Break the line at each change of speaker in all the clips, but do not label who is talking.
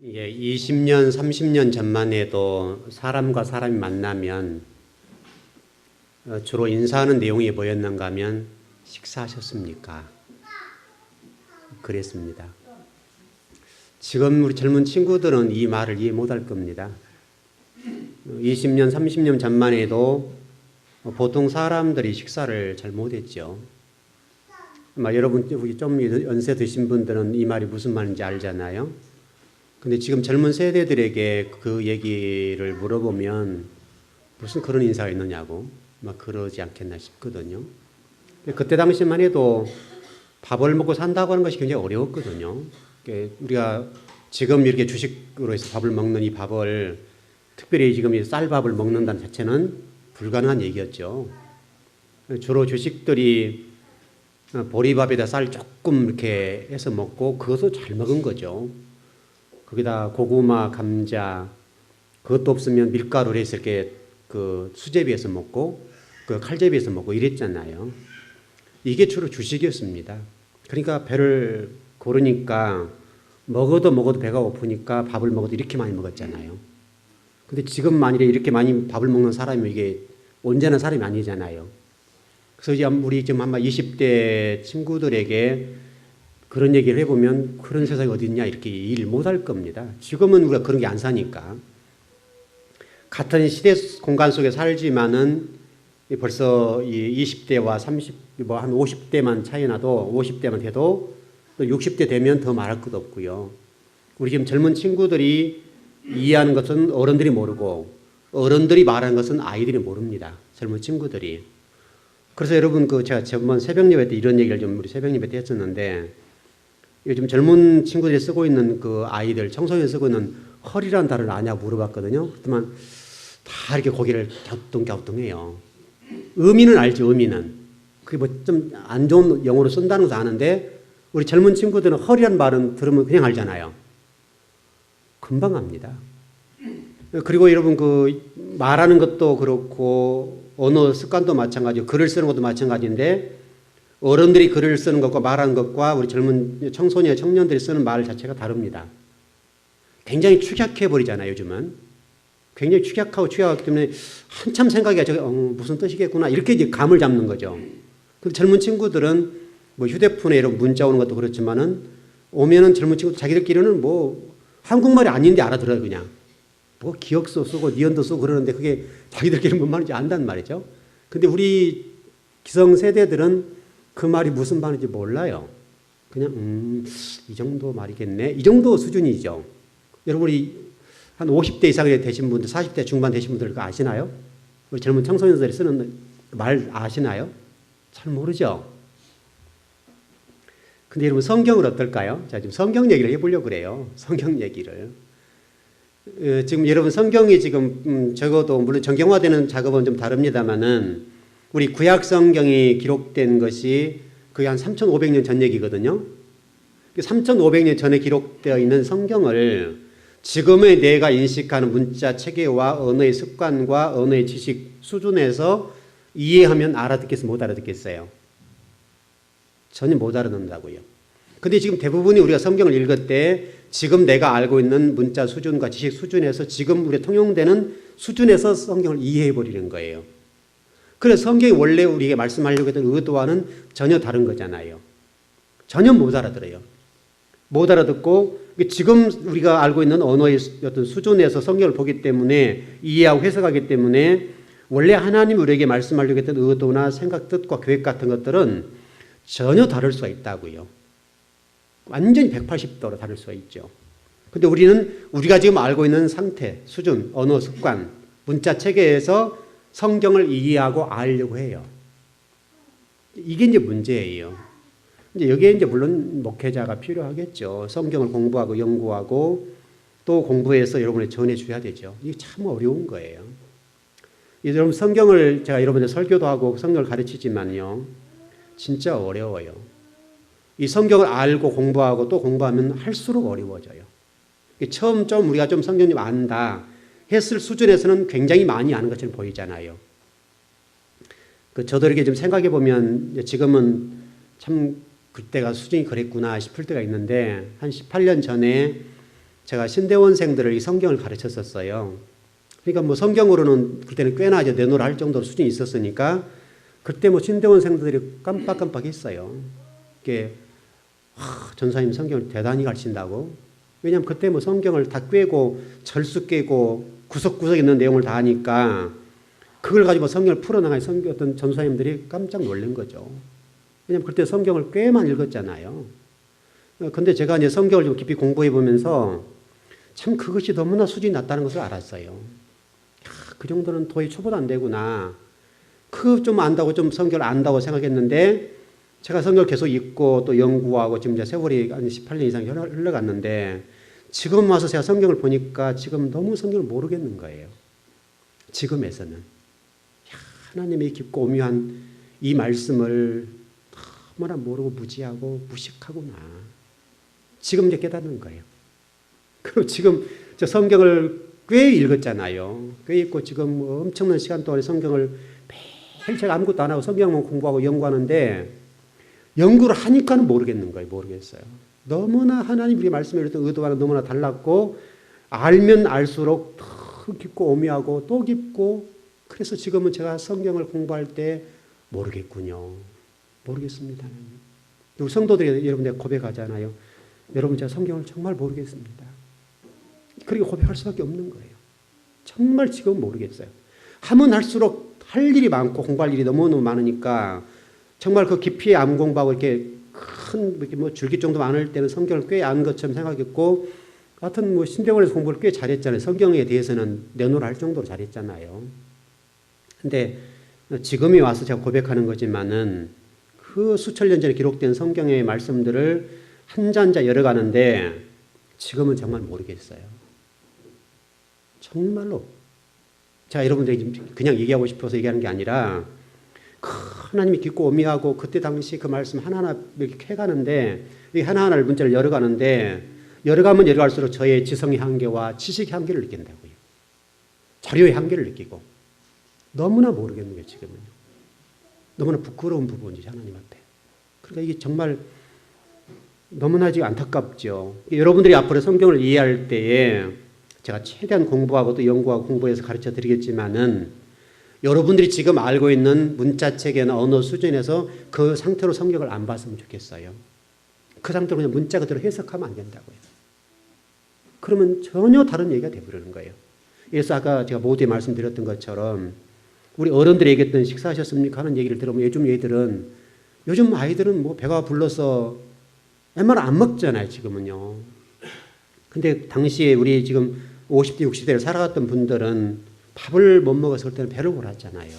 예, 20년, 30년 전만 해도 사람과 사람이 만나면 주로 인사하는 내용이 뭐였는가 하면 식사하셨습니까? 그랬습니다. 지금 우리 젊은 친구들은 이 말을 이해 못할 겁니다. 20년, 30년 전만 해도 보통 사람들이 식사를 잘 못했죠. 여러분 좀 연세 드신 분들은 이 말이 무슨 말인지 알잖아요. 근데 지금 젊은 세대들에게 그 얘기를 물어보면 무슨 그런 인사가 있느냐고 막 그러지 않겠나 싶거든요. 그때 당시만 해도 밥을 먹고 산다고 하는 것이 굉장히 어려웠거든요. 우리가 지금 이렇게 주식으로 해서 밥을 먹는 이 밥을 특별히 지금 이 쌀밥을 먹는다는 자체는 불가능한 얘기였죠. 주로 주식들이 보리밥에다 쌀 조금 이렇게 해서 먹고 그것도 잘 먹은 거죠. 거기다 고구마, 감자, 그것도 없으면 밀가루를 해서 이렇게 그 수제비에서 먹고 그 칼제비에서 먹고 이랬잖아요. 이게 주로 주식이었습니다. 그러니까 배를 고르니까 먹어도 배가 고프니까 밥을 먹어도 이렇게 많이 먹었잖아요. 근데 지금 만일에 이렇게 많이 밥을 먹는 사람이 이게 온전한 사람이 아니잖아요. 그래서 이제 우리 지금 아마 20대 친구들에게 그런 얘기를 해보면 그런 세상이 어디 있냐 이렇게 일 못할 겁니다. 지금은 우리가 그런 게 안 사니까. 같은 시대 공간 속에 살지만은 벌써 이 20대와 30, 한 50대만 차이 나도 50대만 돼도 또 60대 되면 더 말할 것도 없고요. 우리 지금 젊은 친구들이 이해하는 것은 어른들이 모르고 어른들이 말하는 것은 아이들이 모릅니다. 젊은 친구들이. 그래서 여러분 제가 저번 새벽 예배 때 이런 얘기를 좀 우리 새벽 예배 때 했었는데 요즘 젊은 친구들이 쓰고 있는 그 아이들, 청소년 쓰고 있는 헐이라는 단어를 아냐고 물어봤거든요. 그렇지만 다 이렇게 고개를 갸우뚱갸우뚱해요. 의미는 알죠, 의미는. 그게 뭐 좀 안 좋은 영어로 쓴다는 것도 아는데 우리 젊은 친구들은 헐이라는 말은 들으면 그냥 알잖아요. 금방 압니다. 그리고 여러분 그 말하는 것도 그렇고 언어 습관도 마찬가지고 글을 쓰는 것도 마찬가지인데 어른들이 글을 쓰는 것과 말하는 것과 우리 젊은 청소년, 청년들이 쓰는 말 자체가 다릅니다. 굉장히 축약해버리잖아요, 요즘은. 굉장히 축약하기 때문에 한참 생각이 무슨 뜻이겠구나 이렇게 이제 감을 잡는 거죠. 근데 젊은 친구들은 뭐 휴대폰에 이런 문자 오는 것도 그렇지만은 오면은 젊은 친구들 자기들끼리는 뭐 한국말이 아닌데 알아들어요, 그냥. 뭐 기억서 쓰고 니언도 쓰고 그러는데 그게 자기들끼리 뭔 말인지 안단 말이죠. 근데 우리 기성세대들은 그 말이 무슨 말인지 몰라요. 그냥 이 정도 말이겠네. 이 정도 수준이죠. 여러분이 한 50대 이상 되신 분들, 40대 중반 되신 분들 그거 아시나요? 우리 젊은 청소년들이 쓰는 말 아시나요? 잘 모르죠. 근데 여러분 성경은 어떨까요? 자, 지금 성경 얘기를 해보려고 그래요. 성경 얘기를. 지금 여러분 성경이 지금 적어도 물론 정경화되는 작업은 좀 다릅니다만은 우리 구약 성경이 기록된 것이 거의 한 3,500년 전 얘기거든요. 3,500년 전에 기록되어 있는 성경을 지금의 내가 인식하는 문자 체계와 언어의 습관과 언어의 지식 수준에서 이해하면 알아듣겠어요? 못 알아듣겠어요? 전혀 못 알아듣는다고요. 근데 지금 대부분이 우리가 성경을 읽을 때 지금 내가 알고 있는 문자 수준과 지식 수준에서 지금 우리가 통용되는 수준에서 성경을 이해해 버리는 거예요. 그래서 성경이 원래 우리에게 말씀하려고 했던 의도와는 전혀 다른 거잖아요. 전혀 못 알아들어요. 못 알아듣고 지금 우리가 알고 있는 언어의 어떤 수준에서 성경을 보기 때문에 이해하고 해석하기 때문에 원래 하나님 우리에게 말씀하려고 했던 의도나 생각, 뜻과 계획 같은 것들은 전혀 다를 수가 있다고요. 완전히 180도로 다를 수가 있죠. 근데 우리가 지금 알고 있는 상태, 수준, 언어 습관, 문자 체계에서 성경을 이해하고 알려고 해요. 이게 이제 문제예요. 이제 여기에 이제 물론 목회자가 필요하겠죠. 성경을 공부하고 연구하고 또 공부해서 여러분에 전해줘야 되죠. 이게 참 어려운 거예요. 여러분 성경을 제가 여러분들 설교도 하고 성경을 가르치지만요. 진짜 어려워요. 이 성경을 알고 공부하고 또 공부하면 할수록 어려워져요. 처음 좀 우리가 좀 성경 좀 안다 했을 수준에서는 굉장히 많이 아는 것처럼 보이잖아요. 저도 이렇게 좀 생각해 보면 지금은 참 그때가 수준이 그랬구나 싶을 때가 있는데 한 18년 전에 제가 신대원생들을 이 성경을 가르쳤었어요. 그러니까 뭐 성경으로는 그때는 꽤나 이제 내놓으라 할 정도로 수준이 있었으니까 그때 뭐 신대원생들이 깜빡깜빡했어요. 이게 전사님 성경을 대단히 가르친다고. 왜냐하면 그때 뭐 성경을 다 꿰고 절수 꿰고 구석구석 있는 내용을 다 하니까 그걸 가지고 성경을 풀어나가니 어떤 전사님들이 깜짝 놀란 거죠. 왜냐하면 그때 성경을 꽤만 읽었잖아요. 근데 제가 이제 성경을 좀 깊이 공부해 보면서 참 그것이 너무나 수준이 낮다는 것을 알았어요. 그 정도는 도저히 초보도 안 되구나. 그 좀 안다고 좀 성경을 안다고 생각했는데 제가 성경을 계속 읽고 또 연구하고 지금 이제 세월이 한 18년 이상 흘러갔는데 지금 와서 제가 성경을 보니까 지금 너무 성경을 모르겠는 거예요. 지금에서는. 하나님의 깊고 오묘한 이 말씀을 너무나 모르고 무지하고 무식하구나. 지금 이제 깨닫는 거예요. 그리고 지금 저 성경을 꽤 읽었잖아요. 꽤 읽고 지금 엄청난 시간 동안에 성경을 매일 제가 아무것도 안 하고 성경만 공부하고 연구하는데 연구를 하니까는 모르겠는 거예요. 모르겠어요. 너무나 하나님 우리 말씀에 이랬던 의도와는 너무나 달랐고 알면 알수록 더 깊고 오묘하고 또 깊고 그래서 지금은 제가 성경을 공부할 때 모르겠군요. 모르겠습니다. 그리고 성도들이 여러분 내가 고백하잖아요. 여러분 제가 성경을 정말 모르겠습니다. 그리고 고백할 수밖에 없는 거예요. 정말 지금 모르겠어요. 하면 할수록 할 일이 많고 공부할 일이 너무너무 많으니까 정말 그 깊이 암 공부하고 이렇게 큰 이렇게 뭐 줄기 정도 많을 때는 성경을 꽤 안 것처럼 생각했고 하여튼 뭐 신대원에서 공부를 꽤 잘했잖아요. 성경에 대해서는 내놓으라 할 정도로 잘했잖아요. 근데 지금이 와서 제가 고백하는 거지만은 그 수천 년 전에 기록된 성경의 말씀들을 한자 한자 열어가는데 지금은 정말 모르겠어요. 정말로. 제가 여러분들에게 그냥 얘기하고 싶어서 얘기하는 게 아니라 하나님이 깊고 오묘하고 그때 당시 그 말씀 하나하나 이렇게 해가는데 이 하나하나를 문자를 열어가는데 열어가면 열어갈수록 저의 지성의 한계와 지식의 한계를 느낀다고요. 자료의 한계를 느끼고 너무나 모르겠는 거예요. 지금은요. 너무나 부끄러운 부분이지 하나님 앞에. 그러니까 이게 정말 너무나 지금 안타깝죠. 여러분들이 앞으로 성경을 이해할 때에 제가 최대한 공부하고 또 연구하고 공부해서 가르쳐 드리겠지만은 여러분들이 지금 알고 있는 문자체계나 언어 수준에서 그 상태로 성경을 안 봤으면 좋겠어요. 그 상태로 그냥 문자 그대로 해석하면 안 된다고요. 그러면 전혀 다른 얘기가 되어버리는 거예요. 그래서 아까 제가 모두에 말씀드렸던 것처럼 우리 어른들이 얘기했던 식사하셨습니까? 하는 얘기를 들으면 요즘 아이들은 뭐 배가 불러서 웬만하면 안 먹잖아요. 지금은요. 근데 당시에 우리 지금 50대 60대를 살아갔던 분들은 밥을 못 먹어서 그때는 배를 골았잖아요.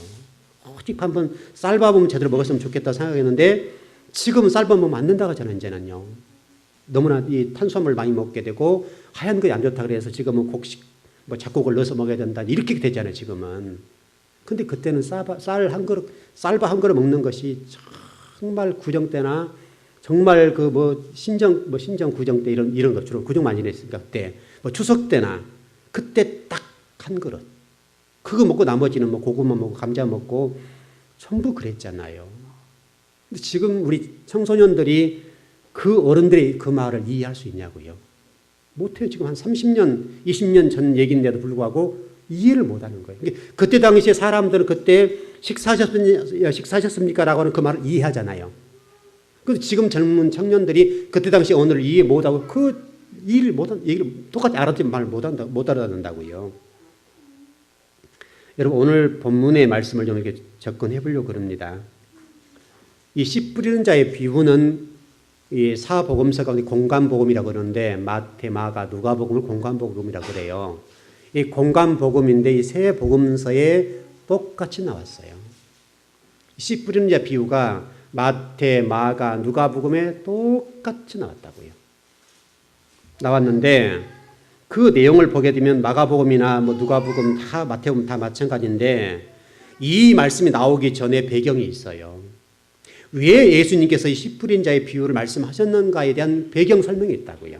오직 한번 쌀밥은 제대로 먹었으면 좋겠다 생각했는데 지금은 쌀밥 먹으면 안 된다고 하잖아요. 이제는요. 너무나 이 탄수화물 많이 먹게 되고 하얀 거에 안 좋다 그래서 지금은 곡식 뭐 작곡을 넣어서 먹어야 된다 이렇게 되잖아요. 지금은. 근데 그때는 쌀밥 한 그릇 먹는 것이 정말 구정 때나 정말 그 뭐 신정 구정 때 이런 거 주로 구정 많이 했으니까 그때 뭐 추석 때나 그때 딱 한 그릇 그거 먹고 나머지는 뭐 고구마 먹고 감자 먹고 전부 그랬잖아요. 근데 지금 우리 청소년들이 그 어른들의 그 말을 이해할 수 있냐고요. 못해요. 지금 한 30년, 20년 전 얘기인데도 불구하고 이해를 못하는 거예요. 그때 당시에 사람들은 그때 식사하셨습니까? 라고 하는 그 말을 이해하잖아요. 그런데 지금 젊은 청년들이 그때 당시 언어를 이해 못하고 그 이해를 못한 얘기를 똑같이 알아듣는 말을 못 알아듣는다고요. 여러분 오늘 본문의 말씀을 좀 이렇게 접근해 보려고 합니다. 이 씨 뿌리는 자의 비유는 이 사복음서 가운데 공간복음이라고 그러는데 마태, 마가, 누가복음을 공간복음이라고 그래요. 이 공간복음인데 이 세 복음서에 똑같이 나왔어요. 씨 뿌리는 자 비유가 마태, 마가, 누가복음에 똑같이 나왔다고요. 나왔는데 그 내용을 보게 되면 마가복음이나 뭐 누가복음 다 마태복음 다 마찬가지인데 이 말씀이 나오기 전에 배경이 있어요. 왜 예수님께서 이 씨 뿌린 자의 비유를 말씀하셨는가에 대한 배경 설명이 있다고요.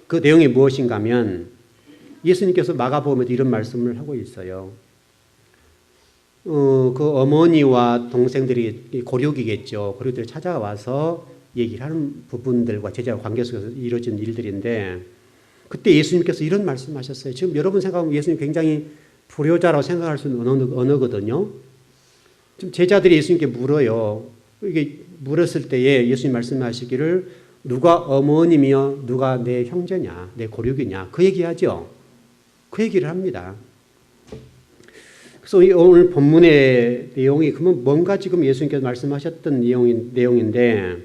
그 내용이 무엇인가 하면 예수님께서 마가복음에도 이런 말씀을 하고 있어요. 그 어머니와 동생들이 고륙이겠죠. 고륙들이 찾아와서 얘기를 하는 부분들과 제자와 관계 속에서 이루어진 일들인데 그때 예수님께서 이런 말씀하셨어요. 지금 여러분 생각하면 예수님 굉장히 불효자라고 생각할 수 있는 언어거든요. 지금 제자들이 예수님께 물어요. 이게 물었을 때에 예수님 말씀하시기를 누가 어머니며 누가 내 형제냐, 내 고륙이냐, 그 얘기하죠. 그 얘기를 합니다. 그래서 오늘 본문의 내용이 그러면 뭔가 지금 예수님께서 말씀하셨던 내용인데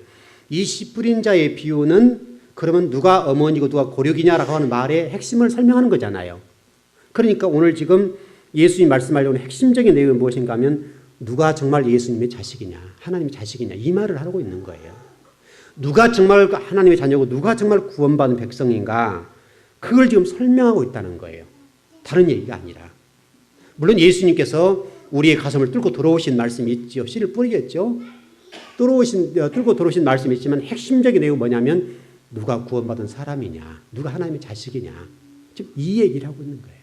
이 씨 뿌린 자의 비유는 그러면 누가 어머니고 누가 고륙이냐라고 하는 말의 핵심을 설명하는 거잖아요. 그러니까 오늘 지금 예수님 말씀하려고 하는 핵심적인 내용이 무엇인가 하면 누가 정말 예수님의 자식이냐, 하나님의 자식이냐 이 말을 하고 있는 거예요. 누가 정말 하나님의 자녀고 누가 정말 구원받은 백성인가 그걸 지금 설명하고 있다는 거예요. 다른 얘기가 아니라. 물론 예수님께서 우리의 가슴을 뚫고 들어오신 말씀이 있죠. 씨를 뿌리겠죠. 뚫고 들어오신 말씀이 있지만 핵심적인 내용은 뭐냐면 누가 구원받은 사람이냐, 누가 하나님의 자식이냐 지금 이 얘기를 하고 있는 거예요.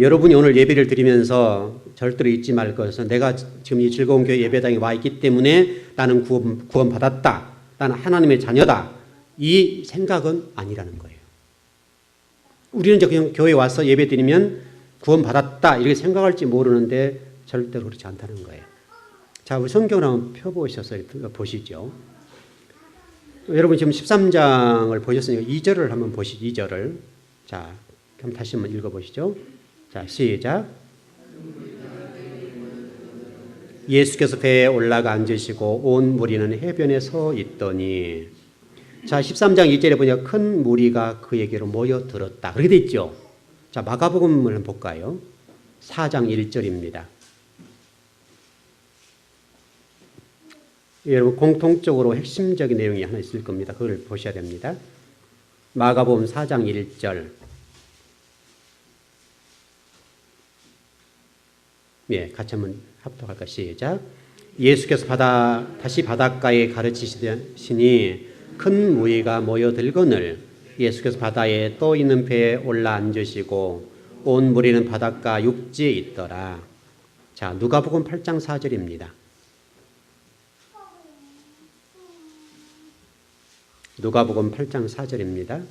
여러분이 오늘 예배를 드리면서 절대로 잊지 말 것은 내가 지금 이 즐거운 교회 예배당에 와 있기 때문에 나는 구원받았다. 나는 하나님의 자녀다. 이 생각은 아니라는 거예요. 우리는 이제 그냥 교회에 와서 예배 드리면 구원받았다. 이렇게 생각할지 모르는데 절대로 그렇지 않다는 거예요. 자, 우리 성경을 한번 펴보셔서 보시죠. 여러분 지금 13장을 보셨으니까 2절을 한번 보시죠. 2절을. 자, 그럼 다시 한번 읽어보시죠. 자, 시작. 예수께서 배에 올라가 앉으시고 온 무리는 해변에 서 있더니 자 13장 2절에 보니까 큰 무리가 그에게로 모여들었다. 그렇게 돼 있죠. 자 마가복음을 한번 볼까요. 4장 1절입니다. 여러분 공통적으로 핵심적인 내용이 하나 있을 겁니다. 그걸 보셔야 됩니다. 마가복음 4장 1절. 예, 같이 한번 합독할까 시작. 예수께서 다시 바닷가에 가르치시니 큰 무리가 모여들거늘 예수께서 바다에 떠 있는 배에 올라 앉으시고 온 무리는 바닷가 육지에 있더라. 자, 누가복음 8장 4절입니다. 누가복음 8장 4절입니다.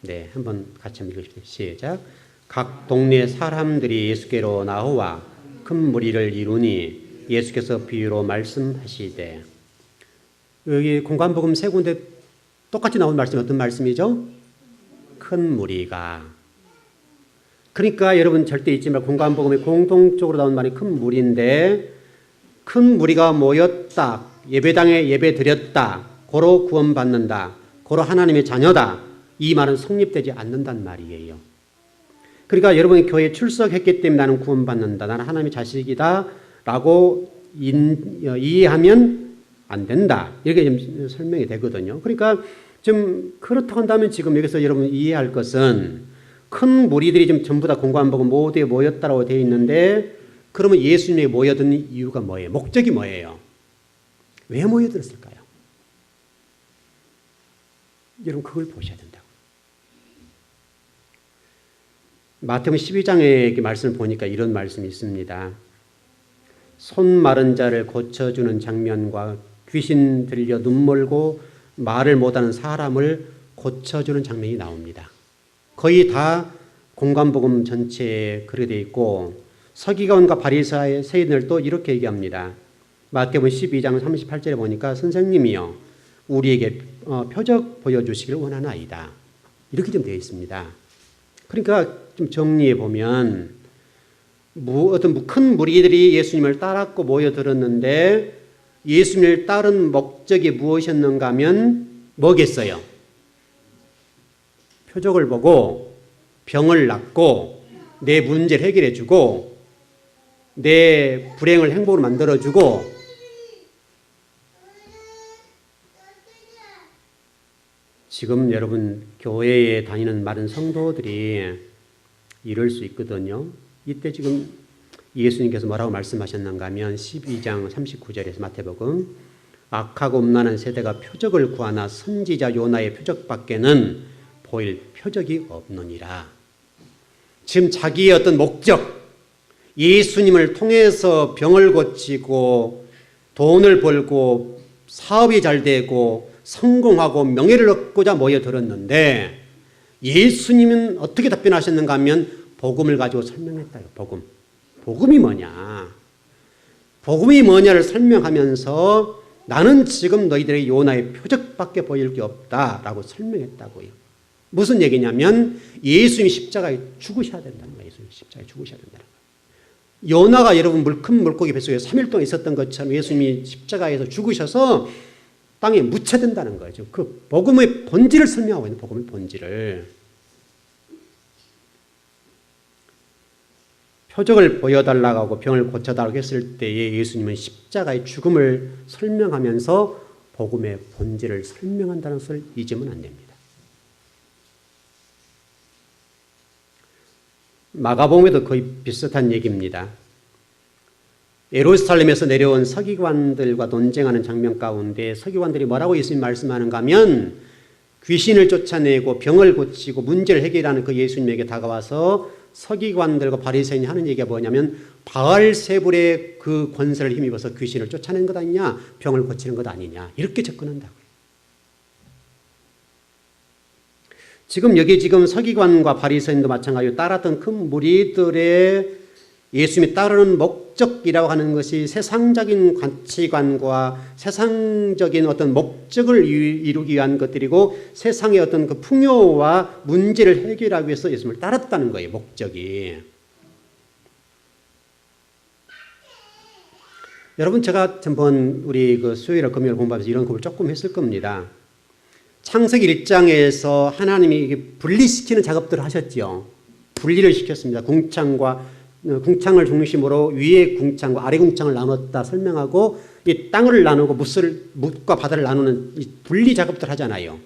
네, 한번 같이 한번 읽으십시오. 시작. 각 동네 사람들이 예수께로 나와 큰 무리를 이루니 예수께서 비유로 말씀하시되 여기 공관복음 세 군데 똑같이 나온 말씀이 어떤 말씀이죠? 큰 무리가. 그러니까 여러분 절대 잊지 말고 공관복음에 공통적으로 나온 말이 큰 무리인데 큰 무리가 모였다. 예배당에 예배 드렸다. 고로 구원받는다. 고로 하나님의 자녀다. 이 말은 성립되지 않는단 말이에요. 그러니까 여러분이 교회에 출석했기 때문에 나는 구원받는다. 나는 하나님의 자식이다. 라고 이해하면 안 된다. 이렇게 좀 설명이 되거든요. 그러니까 좀 그렇다고 한다면 지금 여기서 여러분 이해할 것은 큰 무리들이 좀 전부 다 공관복음 모두에 모였다라고 되어 있는데 그러면 예수님이 모여든 이유가 뭐예요? 목적이 뭐예요? 왜 모여들었을까요? 여러분 그걸 보셔야 된다고. 마태복음 12장의 말씀을 보니까 이런 말씀이 있습니다. 손 마른 자를 고쳐주는 장면과 귀신 들려 눈멀고 말을 못하는 사람을 고쳐주는 장면이 나옵니다. 거의 다 공관복음 전체에 그렇게 되어 있고 서기관과 바리새의 세인들도 이렇게 얘기합니다. 마태복음 12장 38절에 보니까 선생님이요 우리에게 표적 보여주시길 원하나이다. 이렇게 좀 되어 있습니다. 그러니까 좀 정리해 보면 어떤 큰 무리들이 예수님을 따랐고 모여들었는데 예수님을 따른 목적이 무엇이었는가 하면 뭐겠어요? 표적을 보고 병을 낫고 내 문제를 해결해 주고 내 불행을 행복으로 만들어 주고 지금 여러분 교회에 다니는 많은 성도들이 이럴 수 있거든요. 이때 지금 예수님께서 뭐라고 말씀하셨는가 하면 12장 39절에서 마태복음 악하고 음란한 세대가 표적을 구하나 선지자 요나의 표적밖에는 보일 표적이 없느니라. 지금 자기의 어떤 목적, 예수님을 통해서 병을 고치고 돈을 벌고 사업이 잘 되고 성공하고 명예를 얻고자 모여들었는데 예수님은 어떻게 답변하셨는가 하면 복음을 가지고 설명했다요. 복음이 뭐냐? 복음이 뭐냐를 설명하면서 나는 지금 너희들의 요나의 표적밖에 보일 게 없다라고 설명했다고요. 무슨 얘기냐면 예수님이 십자가에 죽으셔야 된다는 거예요. 예수님이 십자가에 죽으셔야 된다는 거예요. 요나가 여러분 큰 물고기 뱃속에 3일 동안 있었던 것처럼 예수님이 십자가에서 죽으셔서 땅에 묻혀야 된다는 거죠. 그 복음의 본질을 설명하고 있는 복음의 본질을. 표적을 보여달라고 하고 병을 고쳐달라고 했을 때에 예수님은 십자가의 죽음을 설명하면서 복음의 본질을 설명한다는 것을 잊으면 안 됩니다. 마가복음에도 거의 비슷한 얘기입니다. 예루살렘에서 내려온 서기관들과 논쟁하는 장면 가운데 서기관들이 뭐라고 예수님 말씀하는가 하면 귀신을 쫓아내고 병을 고치고 문제를 해결하는 그 예수님에게 다가와서 서기관들과 바리새인이 하는 얘기가 뭐냐면 바알세불의 그 권세를 힘입어서 귀신을 쫓아낸 것 아니냐, 병을 고치는 것 아니냐, 이렇게 접근한다고요. 지금 서기관과 바리새인도 마찬가지로 따랐던 큰 무리들의 예수님이 따르는 목적이라고 하는 것이 세상적인 가치관과 세상적인 어떤 목적을 이루기 위한 것들이고 세상의 어떤 그 풍요와 문제를 해결하기 위해서 예수님을 따랐다는 거예요. 목적이. 여러분 제가 전번 우리 그 수요일 금요일 공부하면서 이런 공부를 조금 했을 겁니다. 창세기 1장에서 하나님이 분리시키는 작업들을 하셨죠. 분리를 시켰습니다. 궁창을 중심으로 위에 궁창과 아래 궁창을 나눴다 설명하고 이 땅을 나누고 뭇과 바다를 나누는 이 분리 작업들 하잖아요.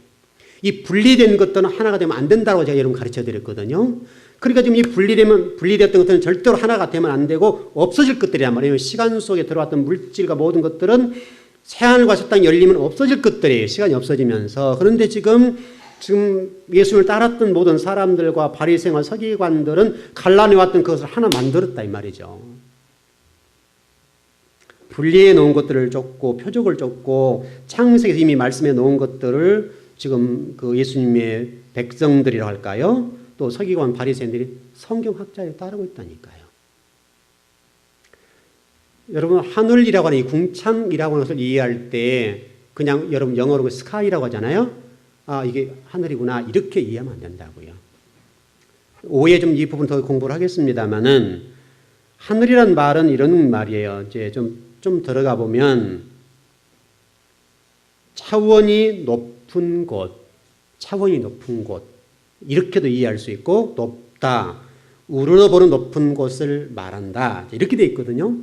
이 분리된 것들은 하나가 되면 안 된다고 제가 여러분 가르쳐 드렸거든요. 그러니까 지금 이 분리됐던 것들은 절대로 하나가 되면 안 되고 없어질 것들이란 말이에요. 시간 속에 들어왔던 물질과 모든 것들은 새하늘과 새 땅이 열리면 없어질 것들이에요. 시간이 없어지면서. 그런데 지금 예수님을 따랐던 모든 사람들과 바리새인과 서기관들은 갈라내왔던 그것을 하나 만들었다 이 말이죠. 분리해 놓은 것들을 쫓고 표적을 쫓고 창세기에서 이미 말씀해 놓은 것들을 지금 그 예수님의 백성들이라고 할까요? 또 서기관 바리새인들이 성경학자에 따르고 있다니까요. 여러분 하늘이라고 하는 이 궁창이라고 하는 것을 이해할 때 그냥 여러분 영어로 스카이라고 하잖아요. 아 이게 하늘이구나 이렇게 이해하면 안 된다고요. 오해 좀 이 부분 더 공부를 하겠습니다만은 하늘이란 말은 이런 말이에요. 이제 좀 들어가 보면 차원이 높은 곳 이렇게도 이해할 수 있고 높다 우러러보는 높은 곳을 말한다 이렇게 돼 있거든요.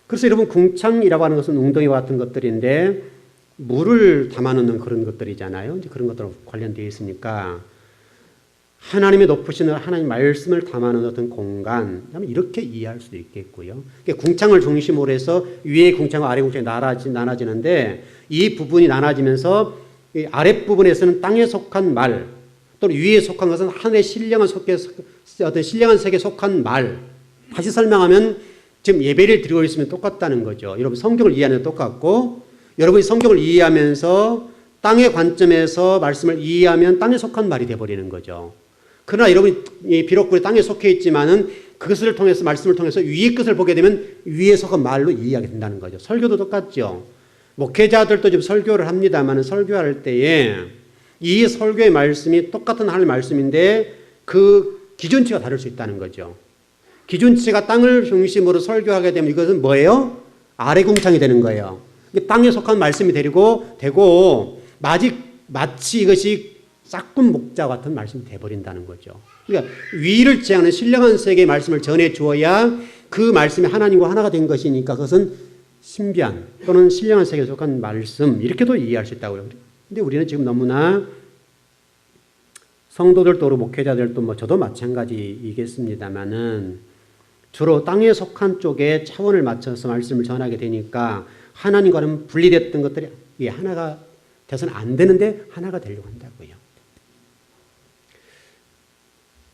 그래서 여러분 궁창이라고 하는 것은 웅덩이와 같은 것들인데 물을 담아놓는 그런 것들이잖아요. 이제 그런 것들하고 관련되어 있으니까 하나님의 높으신 하나님 말씀을 담아놓은 어떤 공간 이렇게 이해할 수도 있겠고요. 궁창을 중심으로 해서 위에 궁창과 아래 궁창이 나눠지는데 이 부분이 나눠지면서 이 아랫부분에서는 땅에 속한 말 또는 위에 속한 것은 하늘의 신령한 세계에 속한 말. 다시 설명하면 지금 예배를 드리고 있으면 똑같다는 거죠. 여러분 성경을 이해하는 똑같고 여러분이 성경을 이해하면서 땅의 관점에서 말씀을 이해하면 땅에 속한 말이 되어버리는 거죠. 그러나 여러분이 비록 우리 땅에 속해 있지만은 그것을 통해서 말씀을 통해서 위의 것을 보게 되면 위에 속한 말로 이해하게 된다는 거죠. 설교도 똑같죠. 목회자들도 지금 설교를 합니다만 설교할 때에 이 설교의 말씀이 똑같은 하나님의 말씀인데 그 기준치가 다를 수 있다는 거죠. 기준치가 땅을 중심으로 설교하게 되면 이것은 뭐예요? 아래 궁창이 되는 거예요. 땅에 속한 말씀이 되고 마치 이것이 싹군 목자 같은 말씀이 되어버린다는 거죠. 그러니까 위를 지향하는 신령한 세계의 말씀을 전해 주어야 그 말씀이 하나님과 하나가 된 것이니까 그것은 신비한 또는 신령한 세계에 속한 말씀 이렇게도 이해할 수 있다고요. 그런데 우리는 지금 너무나 성도들도 목회자들도 저도 마찬가지이겠습니다만은 주로 땅에 속한 쪽에 차원을 맞춰서 말씀을 전하게 되니까 하나님과는 분리됐던 것들이 하나가 돼서는 안 되는데 하나가 되려고 한다고요.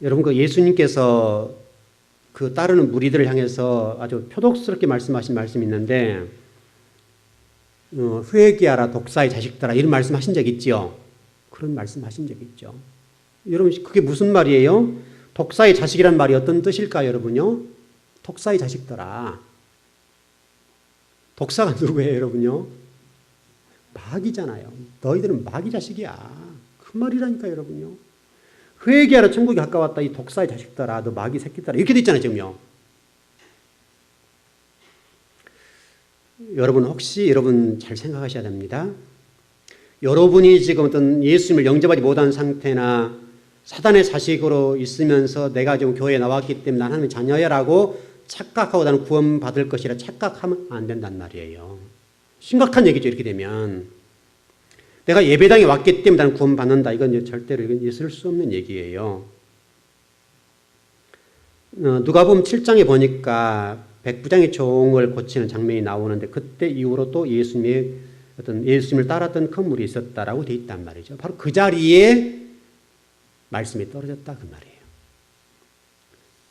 여러분 그 예수님께서 그 따르는 무리들을 향해서 아주 표독스럽게 말씀하신 말씀이 있는데 회개하라 독사의 자식들아 이런 말씀하신 적 있죠. 그런 말씀하신 적 있죠. 여러분 그게 무슨 말이에요? 독사의 자식이란 말이 어떤 뜻일까요, 여러분요? 독사의 자식들아. 독사가 누구예요, 여러분요? 마귀잖아요. 너희들은 마귀 자식이야. 그 말이라니까, 여러분요. 회개하라 천국이 가까웠다. 이 독사의 자식들아, 너 마귀 새끼들아. 이렇게 돼 있잖아요, 지금요. 여러분 잘 생각하셔야 됩니다. 여러분이 지금 어떤 예수님을 영접하지 못한 상태나 사단의 자식으로 있으면서 내가 지금 교회에 나왔기 때문에 나는 하나님의 자녀야라고 착각하고 나는 구원받을 것이라 착각하면 안 된단 말이에요. 심각한 얘기죠. 이렇게 되면 내가 예배당에 왔기 때문에 나는 구원받는다. 이건 절대로 있을 수 없는 얘기예요. 누가복음 7장에 보니까 백부장의 종을 고치는 장면이 나오는데 그때 이후로 또 예수님을 따랐던 큰 물이 있었다라고 되어 있단 말이죠. 바로 그 자리에 말씀이 떨어졌다 그 말이에요.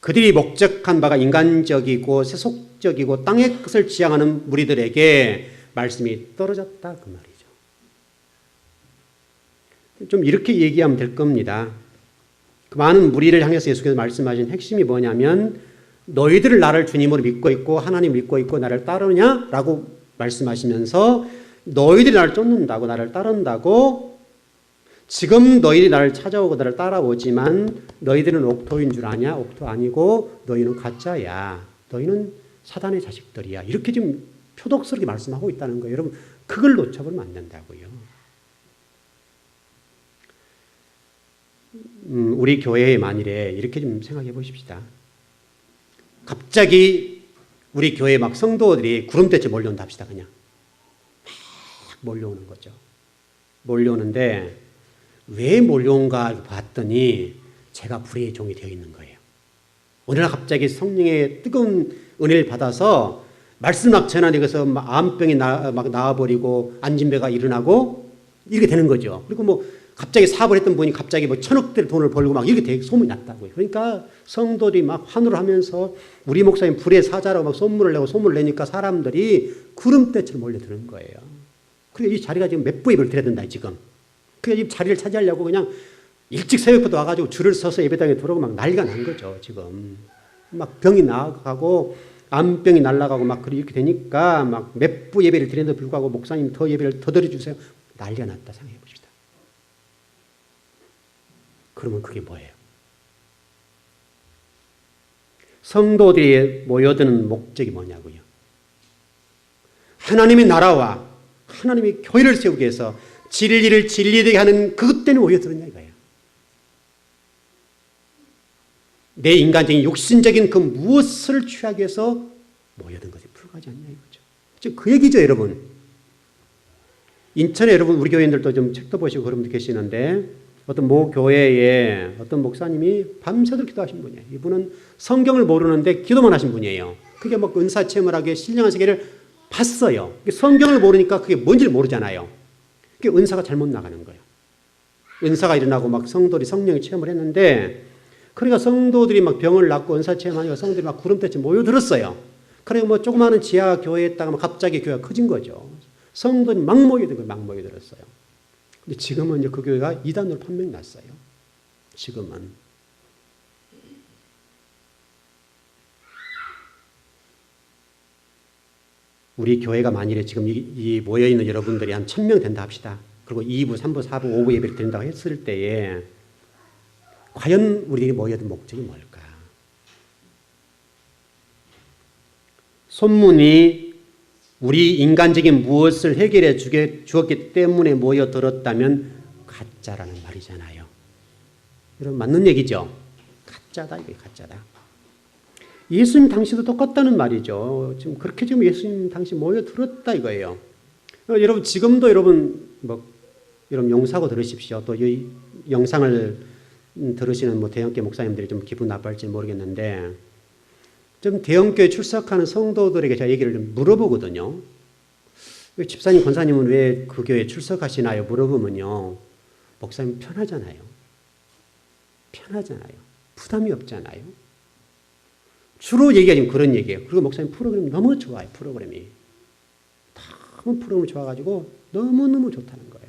그들이 목적한 바가 인간적이고 세속적이고 땅의 것을 지향하는 무리들에게 말씀이 떨어졌다 그 말이죠. 좀 이렇게 얘기하면 될 겁니다. 그 많은 무리를 향해서 예수께서 말씀하신 핵심이 뭐냐면 너희들을 나를 주님으로 믿고 있고 하나님 믿고 있고 나를 따르냐라고 말씀하시면서 너희들이 나를 쫓는다고 나를 따른다고 지금 너희들이 나를 찾아오고 나를 따라오지만 너희들은 옥토인 줄 아냐? 옥토 아니고 너희는 가짜야. 너희는 사단의 자식들이야. 이렇게 지금 표독스럽게 말씀하고 있다는 거예요. 여러분 그걸 놓쳐버리면 안 된다고요. 우리 교회의 만일에 이렇게 좀 생각해 보십시다. 갑자기 우리 교회에 막 성도들이 구름대처럼 몰려온다 합시다. 그냥 막 몰려오는 거죠. 몰려오는데 왜 몰려온가 봤더니 제가 불의의 종이 되어 있는 거예요. 어느 날 갑자기 성령의 뜨거운 은혜를 받아서 말씀 막 전하니까서 암병이 막 나와버리고 안진배가 일어나고 이렇게 되는 거죠. 그리고 뭐 갑자기 사업을 했던 분이 갑자기 뭐 천억대의 돈을 벌고 막 이렇게 되게 소문이 났다고요. 그러니까 성도들이 막 환호를 하면서 우리 목사님 불의 사자라고 막 소문을 내니까 사람들이 구름대처럼 몰려드는 거예요. 그러니까 이 자리가 지금 몇 부에 드려야 된다 지금. 그러니까 이 자리를 차지하려고 그냥 일찍 새벽부터 와가지고 줄을 서서 예배당에 들어오고 막 난리가 난 거죠 지금. 막 병이 나가고 암병이 날아가고 막 이렇게 되니까 막 몇 부 예배를 드리는데도 불구하고 목사님 더 예배를 더 드려주세요. 난리가 났다 생각해 봅시다. 그러면 그게 뭐예요? 성도들이 모여드는 목적이 뭐냐고요? 하나님의 나라와 하나님의 교회를 세우기 위해서 진리를 진리되게 하는 그것 때문에 모여들었냐 이거예요. 내 인간적인 육신적인 그 무엇을 취하기 위해서 모여든 것에 불과하지 않냐 이거죠. 지금 그 얘기죠 여러분. 인천에 여러분 우리 교회인들도 좀 책도 보시고 그런 분들 계시는데 어떤 모 교회에 어떤 목사님이 밤새도록 기도하신 분이에요. 이분은 성경을 모르는데 기도만 하신 분이에요. 그게 뭐 은사 체험을 하기에 신령한 세계를 봤어요. 성경을 모르니까 그게 뭔지를 모르잖아요. 그게 은사가 잘못 나가는 거예요. 은사가 일어나고 막 성도들이 성령의 체험을 했는데 그러니까 성도들이 막 병을 낫고 은사 체험하니까 성도들이 막 구름대처럼 모여들었어요. 그리고 뭐 조그마한 지하 교회에 있다가 갑자기 교회가 커진 거죠. 성도들이 막 모여든 거예요. 막 모여들었어요. 근데 지금은 이제 그 교회가 이단으로 판명이 났어요. 지금은. 우리 교회가 만일에 지금 이 모여있는 여러분들이 한 1000명 된다 합시다. 그리고 2부, 3부, 4부, 5부 예배를 드린다고 했을 때에 과연 우리에게 모여든 목적이 뭘까? 손문이 우리 인간적인 무엇을 해결해 주었기 때문에 모여들었다면 가짜라는 말이잖아요. 여러분 맞는 얘기죠? 가짜다 이게 가짜다. 예수님 당시도 똑같다는 말이죠. 지금 그렇게 지금 예수님 당시 모여들었다 이거예요. 여러분 지금도 여러분 용서하고 들으십시오. 또 이 영상을 들으시는 뭐 대형교회 목사님들이 좀 기분 나빠할지 모르겠는데 좀 대형교회 출석하는 성도들에게 제가 얘기를 좀 물어보거든요. 집사님, 권사님은 왜 그 교회에 출석하시나요? 물어보면요. 목사님 편하잖아요. 편하잖아요. 부담이 없잖아요. 주로 얘기가 지금 그런 얘기예요. 그리고 목사님 프로그램이 너무 좋아요. 프로그램이. 너무 프로그램이 좋아가지고 너무너무 좋다는 거예요.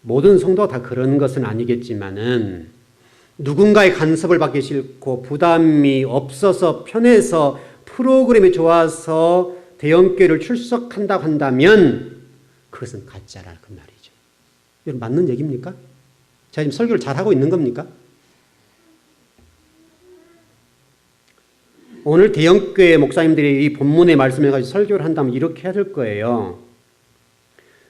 모든 성도가 다 그런 것은 아니겠지만은 누군가의 간섭을 받기 싫고 부담이 없어서 편해서 프로그램이 좋아서 대형교회를 출석한다고 한다면 그것은 가짜라 그 말이죠. 여러분 맞는 얘기입니까? 제가 지금 설교를 잘하고 있는 겁니까? 오늘 대형교회 목사님들이 이 본문의 말씀을 가지고 설교를 한다면 이렇게 해야 될 거예요.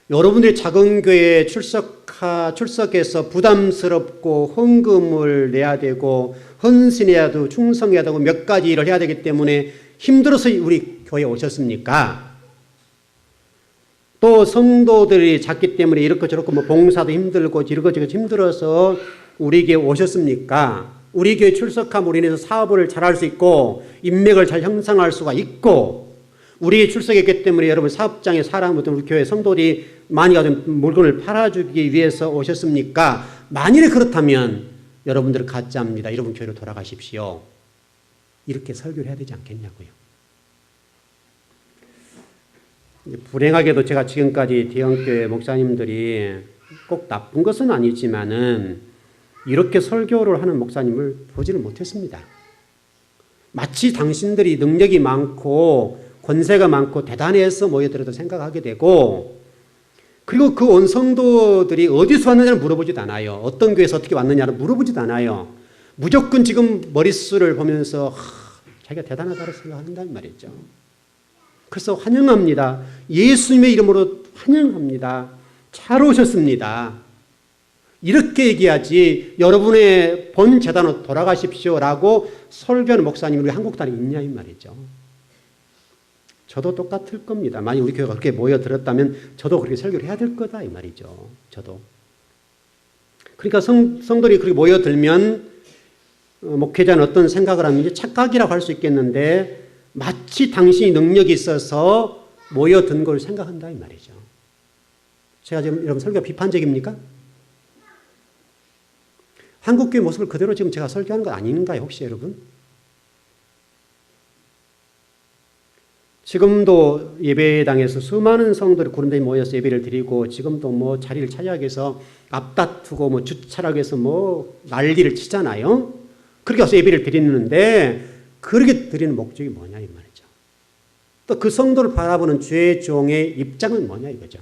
여러분들이 작은 교회에 출석해서 부담스럽고 헌금을 내야 되고 헌신해야 되고 충성해야 되고 몇 가지 일을 해야 되기 때문에 힘들어서 우리 교회에 오셨습니까? 또 성도들이 작기 때문에 이렇고 저렇고 뭐 봉사도 힘들고 이렇고 저렇고 힘들어서 우리 교회에 오셨습니까? 우리 교회 출석함으로 인해서 사업을 잘할 수 있고 인맥을 잘 형성할 수가 있고 우리 출석했기 때문에 여러분 사업장에 우리 교회 성도들이 많이 가진 물건을 팔아주기 위해서 오셨습니까? 만일에 그렇다면 여러분들은 가짜입니다. 여러분 교회로 돌아가십시오. 이렇게 설교를 해야 되지 않겠냐고요. 불행하게도 제가 지금까지 대형교회 목사님들이 꼭 나쁜 것은 아니지만은 이렇게 설교를 하는 목사님을 보지를 못했습니다. 마치 당신들이 능력이 많고 권세가 많고 대단해서 모여들어도 생각하게 되고 그리고 그 온 성도들이 어디서 왔느냐를 물어보지도 않아요. 어떤 교회에서 어떻게 왔느냐를 물어보지도 않아요. 무조건 지금 머릿수를 보면서 자기가 대단하다고 생각한단 말이죠. 그래서 환영합니다. 예수님의 이름으로 환영합니다. 잘 오셨습니다. 이렇게 얘기하지 여러분의 본 재단으로 돌아가십시오라고 설교하는 목사님이 우리 한국단에 있냐 이 말이죠. 저도 똑같을 겁니다. 만약 우리 교회가 그렇게 모여들었다면 저도 그렇게 설교를 해야 될 거다 이 말이죠. 저도. 그러니까 성도들이 그렇게 모여들면 목회자는 어떤 생각을 하는지 착각이라고 할 수 있겠는데 마치 당신이 능력이 있어서 모여든 걸 생각한다 이 말이죠. 제가 지금 여러분 설교가 비판적입니까? 한국교회 모습을 그대로 지금 제가 설교하는 거 아닌가요 혹시 여러분? 지금도 예배당에서 수많은 성도들이 구름다리 모여서 예배를 드리고 지금도 뭐 자리를 차지하기 위해서 앞다투고 뭐 주차라고 해서 뭐 난리를 치잖아요. 그렇게 와서 예배를 드리는데 그렇게 드리는 목적이 뭐냐 이 말이죠. 또 그 성도를 바라보는 죄종의 입장은 뭐냐 이거죠.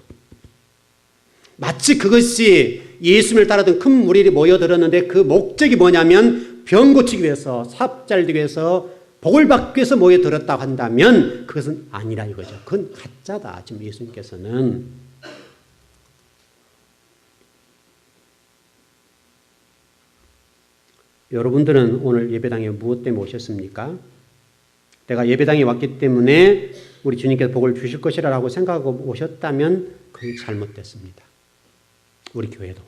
마치 그것이 예수님을 따르던 큰 무리들이 모여들었는데 그 목적이 뭐냐면 병 고치기 위해서 사업 잘 되기 위해서 복을 받기 위해서 모여들었다고 한다면 그것은 아니라 이거죠. 그건 가짜다. 지금 예수님께서는. 여러분들은 오늘 예배당에 무엇 때문에 오셨습니까? 내가 예배당에 왔기 때문에 우리 주님께서 복을 주실 것이라고 생각하고 오셨다면 그건 잘못됐습니다. 우리 교회도.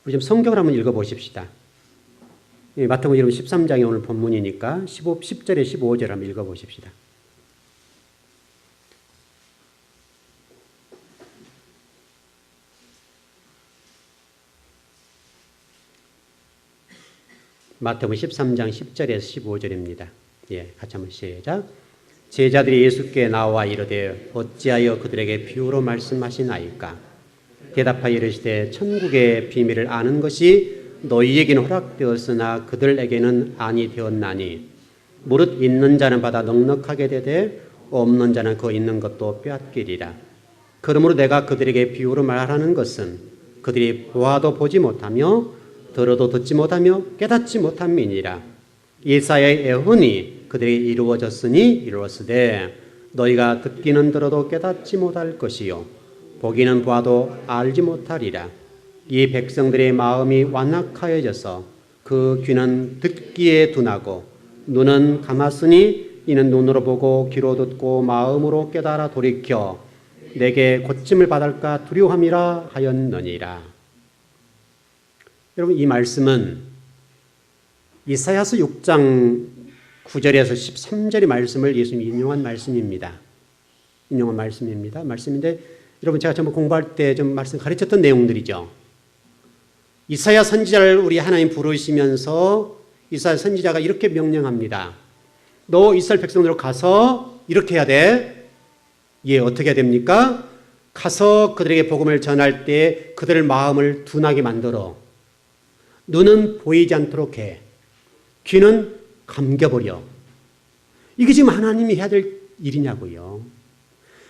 우리 좀 성경을 한번 읽어보십시다. 마태복음 13장이 오늘 본문이니까 10절에 15절 한번 읽어보십시다. 마태복음 13장 10절에서 15절입니다. 예, 같이 한번 시작. 제자들이 예수께 나와 이르되 어찌하여 그들에게 비유로 말씀하시나이까? 대답하여 이르시되 천국의 비밀을 아는 것이 너희에게는 허락되었으나 그들에게는 아니 되었나니 무릇 있는 자는 받아 넉넉하게 되되 없는 자는 그 있는 것도 빼앗기리라. 그러므로 내가 그들에게 비유로 말하는 것은 그들이 보아도 보지 못하며 들어도 듣지 못하며 깨닫지 못함이니라. 예사야의 예언이 그들이 이루어졌으니 이루었으되 너희가 듣기는 들어도 깨닫지 못할 것이요 보기는 보아도 알지 못하리라. 이 백성들의 마음이 완악하여져서 그 귀는 듣기에 둔하고 눈은 감았으니 이는 눈으로 보고 귀로 듣고 마음으로 깨달아 돌이켜 내게 고침을 받을까 두려움이라 하였느니라. 여러분 이 말씀은 이사야서 6장 9절에서 13절의 말씀을 예수님이 인용한 말씀입니다. 말씀인데 여러분 제가 전부 공부할 때 좀 말씀 가르쳤던 내용들이죠. 이사야 선지자를 우리 하나님 부르시면서 이사야 선지자가 이렇게 명령합니다. 너 이스라엘 백성들로 가서 이렇게 해야 돼. 예, 어떻게 해야 됩니까? 가서 그들에게 복음을 전할 때 그들의 마음을 둔하게 만들어 눈은 보이지 않도록 해. 귀는 감겨버려. 이게 지금 하나님이 해야 될 일이냐고요.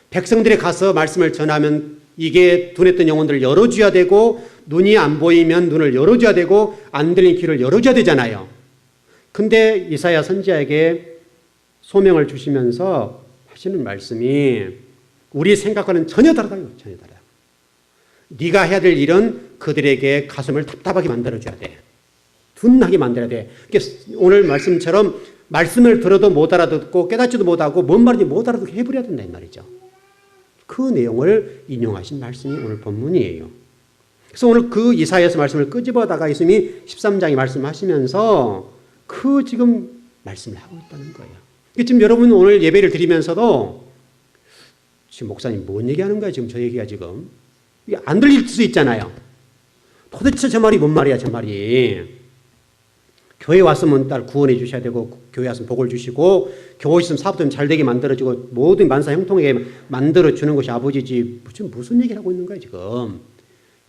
백성들이 가서 말씀을 전하면 이게 둔했던 영혼들을 열어줘야 되고 눈이 안 보이면 눈을 열어줘야 되고 안 들리는 귀를 열어줘야 되잖아요. 근데 이사야 선지자에게 소명을 주시면서 하시는 말씀이 우리 생각과는 전혀 다르다고요. 전혀 다르다. 네가 해야 될 일은 그들에게 가슴을 답답하게 만들어줘야 돼. 둔하게 만들어야 돼. 오늘 말씀처럼 말씀을 들어도 못 알아듣고 깨닫지도 못하고 뭔 말인지 못 알아듣게 해버려야 된다 이 말이죠. 그 내용을 인용하신 말씀이 오늘 본문이에요. 그래서 오늘 그 이사야서 말씀을 끄집어다가 예수님이 13장에 말씀하시면서 그 지금 말씀을 하고 있다는 거예요. 지금 여러분 오늘 예배를 드리면서도 지금 목사님 뭔 얘기하는 거야 지금 저 얘기가 지금 이게 안 들릴 수 있잖아요. 도대체 저 말이 뭔 말이야 저 말이. 교회 왔으면 딸 구원해 주셔야 되고 교회 왔으면 복을 주시고 교회 있으면 사업도 잘 되게 만들어주고 모든 만사 형통하게 만들어주는 것이 아버지지 무슨 얘기를 하고 있는 거야 지금.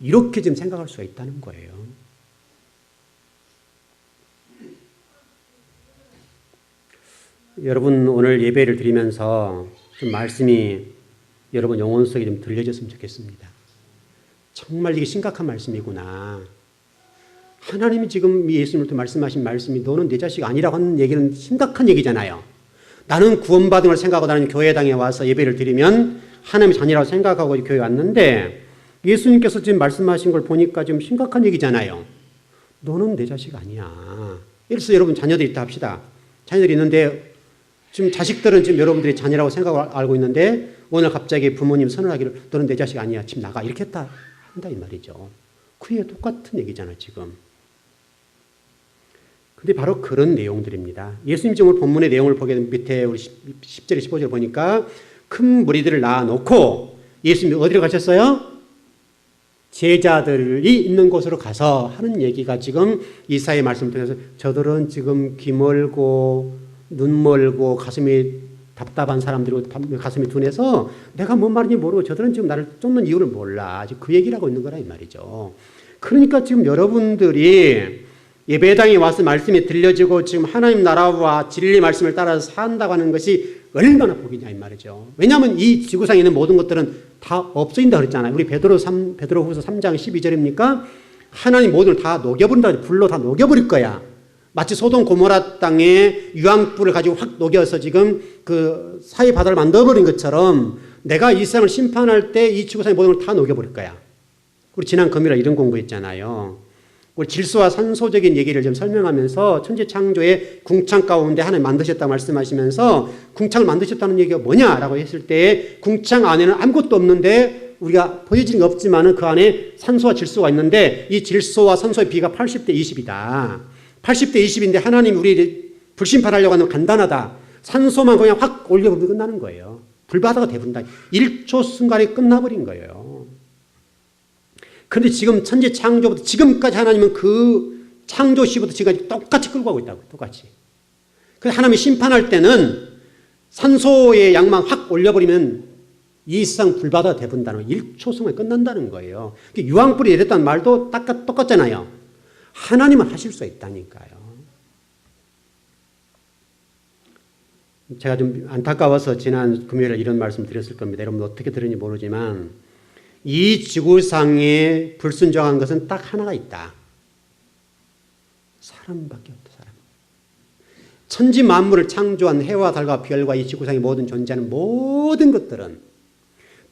이렇게 지금 생각할 수가 있다는 거예요. 여러분 오늘 예배를 드리면서 좀 말씀이 여러분 영혼 속에 좀 들려졌으면 좋겠습니다. 정말 이게 심각한 말씀이구나. 하나님이 지금 예수님으로부터 말씀하신 말씀이 너는 내 자식 아니라고 하는 얘기는 심각한 얘기잖아요. 나는 구원받은 걸 생각하고 나는 교회당에 와서 예배를 드리면 하나님의 자녀라고 생각하고 교회에 왔는데 예수님께서 지금 말씀하신 걸 보니까 좀 심각한 얘기잖아요. 너는 내 자식 아니야. 예를 들어서 여러분 자녀들이 있다 합시다. 자녀들이 있는데 지금 자식들은 지금 여러분들이 자녀라고 생각하고 알고 있는데 오늘 갑자기 부모님 선언하기를 너는 내 자식 아니야. 집 나가. 이렇게 한다 이 말이죠. 그게 똑같은 얘기잖아요 지금. 근데 바로 그런 내용들입니다. 예수님 지금 오늘 본문의 내용을 보게 되면 밑에 우리 10절 15절 보니까 큰 무리들을 낳아놓고 예수님이 어디로 가셨어요? 제자들이 있는 곳으로 가서 하는 얘기가 지금 이사야의 말씀을 통해서 저들은 지금 귀 멀고 눈 멀고 가슴이 답답한 사람들이고 가슴이 둔해서 내가 뭔 말인지 모르고 저들은 지금 나를 쫓는 이유를 몰라. 지금 그 얘기를 하고 있는 거라 이 말이죠. 그러니까 지금 여러분들이 예배당에 와서 말씀이 들려지고 지금 하나님 나라와 진리 말씀을 따라서 산다고 하는 것이 얼마나 복이냐 이 말이죠. 왜냐하면 이 지구상에 있는 모든 것들은 다 없어진다 그랬잖아요. 우리 베드로후서 3장 12절입니까? 하나님 모든 걸 다 녹여버린다. 불로 다 녹여버릴 거야. 마치 소돔 고모라 땅에 유황불을 가지고 확 녹여서 지금 그 사이 바다를 만들어버린 것처럼 내가 이 세상을 심판할 때 이 지구상의 모든 걸 다 녹여버릴 거야. 우리 지난 금요일에 이런 공부했잖아요. 우리 질소와 산소적인 얘기를 좀 설명하면서 천지 창조의 궁창 가운데 하나님 만드셨다고 말씀하시면서 궁창을 만드셨다는 얘기가 뭐냐라고 했을 때 궁창 안에는 아무것도 없는데 우리가 보여지는 게 없지만 그 안에 산소와 질소가 있는데 이 질소와 산소의 비가 80대 20이다. 80대 20인데 하나님이 우리 불심판하려고 하는 건 간단하다. 산소만 그냥 확 올려보면 끝나는 거예요. 불바다가 돼버린다. 1초 순간에 끝나버린 거예요. 그런데 지금 천지 창조부터 지금까지 하나님은 그 창조 시부터 지금까지 똑같이 끌고 가고 있다고. 똑같이. 그래서 하나님이 심판할 때는 산소의 양만 확 올려버리면 이 세상 불바다가 돼버린다는 거예요. 1초 순간에 끝난다는 거예요. 유황불이 내렸다는 말도 똑같잖아요. 하나님은 하실 수 있다니까요. 제가 좀 안타까워서 지난 금요일에 이런 말씀 드렸을 겁니다. 여러분 어떻게 들은지 모르지만 이 지구상에 불순종한 것은 딱 하나가 있다. 사람밖에 없다. 사람. 천지 만물을 창조한 해와 달과 별과 이 지구상에 모든 존재하는 모든 것들은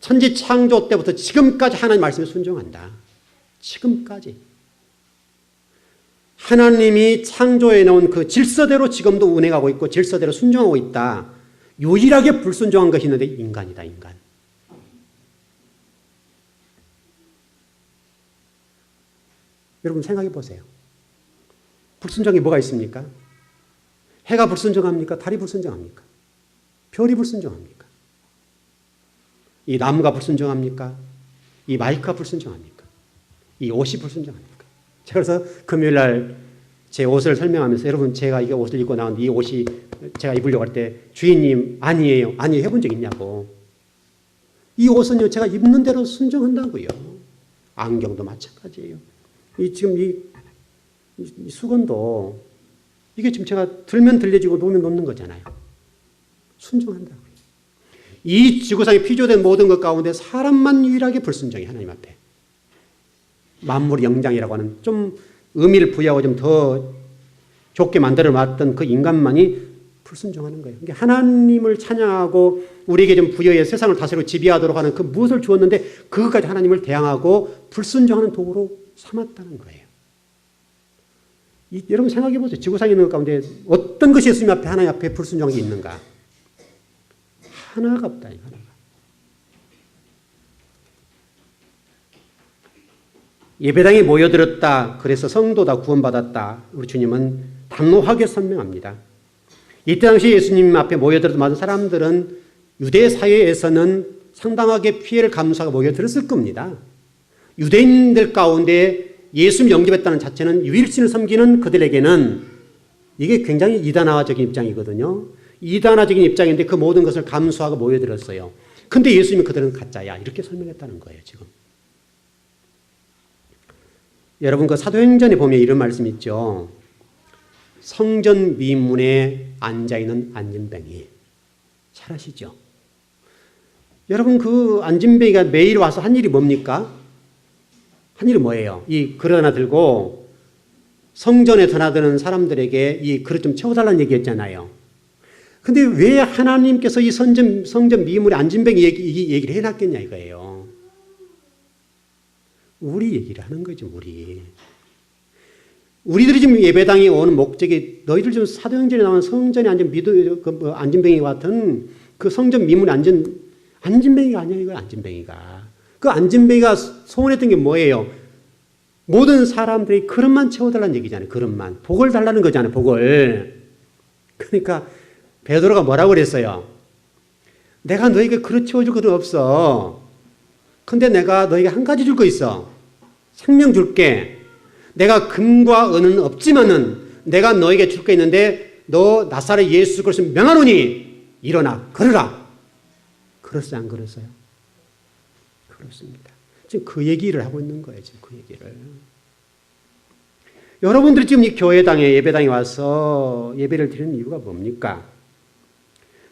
천지 창조 때부터 지금까지 하나님 말씀에 순종한다. 지금까지. 하나님이 창조해 놓은 그 질서대로 지금도 운행하고 있고 질서대로 순종하고 있다. 유일하게 불순종한 것이 있는데 인간이다. 인간. 여러분 생각해 보세요. 불순종이 뭐가 있습니까? 해가 불순종합니까? 달이 불순종합니까? 별이 불순종합니까? 이 나무가 불순종합니까? 이 마이크가 불순종합니까? 이 옷이 불순종합니까? 제가 그래서 금요일 날 제 옷을 설명하면서 여러분 제가 이 옷을 입고 나왔는데 이 옷이 제가 입으려고 할 때 주인님 아니에요. 아니 해본 적 있냐고. 이 옷은요 제가 입는 대로 순종한다고요. 안경도 마찬가지예요. 지금 이 수건도 이게 지금 제가 들면 들려지고 놓으면 놓는 거잖아요. 순종한다고요. 이 지구상에 피조된 모든 것 가운데 사람만 유일하게 불순종해 하나님 앞에. 만물 영장이라고 하는 좀 의미를 부여하고 좀 더 좋게 만들어 놨던 그 인간만이 불순종하는 거예요. 그러니까 하나님을 찬양하고 우리에게 좀 부여해 세상을 다스리고 지배하도록 하는 그 무엇을 주었는데 그것까지 하나님을 대항하고 불순종하는 도구로 삼았다는 거예요. 여러분 생각해 보세요. 지구상에 있는 것 가운데 어떤 것이 예수님 앞에 하나님 앞에 불순종한 게 있는가? 하나가 없다. 하나가. 예배당에 모여들었다. 그래서 성도다 구원받았다. 우리 주님은 단호하게 설명합니다. 이때 당시 예수님 앞에 모여들었던 많은 사람들은 유대 사회에서는 상당하게 피해를 감수하고 모여들었을 겁니다. 유대인들 가운데 예수님 영접했다는 자체는 유일신을 섬기는 그들에게는 이게 굉장히 이단화적인 입장이거든요. 이단화적인 입장인데 그 모든 것을 감수하고 모여들었어요. 근데 예수님이 그들은 가짜야. 이렇게 설명했다는 거예요, 지금. 여러분 그 사도행전에 보면 이런 말씀 있죠. 성전 미문에 앉아있는 안진뱅이. 잘 아시죠? 여러분 그 안진뱅이가 매일 와서 한 일이 뭡니까? 한 일이 뭐예요? 이 그릇 하나 들고 성전에 드나드는 사람들에게 이 그릇 좀 채워달라는 얘기했잖아요. 근데 왜 하나님께서 이 성전 미문에 안진뱅이 얘기를 해놨겠냐 이거예요. 우리 얘기를 하는 거죠, 우리들이 지금 예배당에 오는 목적이 너희들 지금 사도행전에 나오는 성전에 앉은 안진뱅이 같은 그 성전 미문에 앉은 안진뱅이가 아니야, 이거 안진뱅이가. 그 안진뱅이가 소원했던 게 뭐예요? 모든 사람들이 그릇만 채워달라는 얘기잖아요, 그릇만. 복을 달라는 거잖아요, 복을. 그러니까 베드로가 뭐라고 그랬어요? 내가 너에게 그릇 채워줄 것은 없어. 근데 내가 너에게 한 가지 줄 거 있어. 생명 줄게. 내가 금과 은은 없지만은 내가 너에게 줄 거 있는데 너 나사렛 예수 그리스도를 명하노니 일어나 걸으라. 그랬어요, 안 그랬어요? 그렇습니다. 지금 그 얘기를 하고 있는 거예요, 지금 그 얘기를. 여러분들이 지금 이 교회당에 예배당에 와서 예배를 드리는 이유가 뭡니까?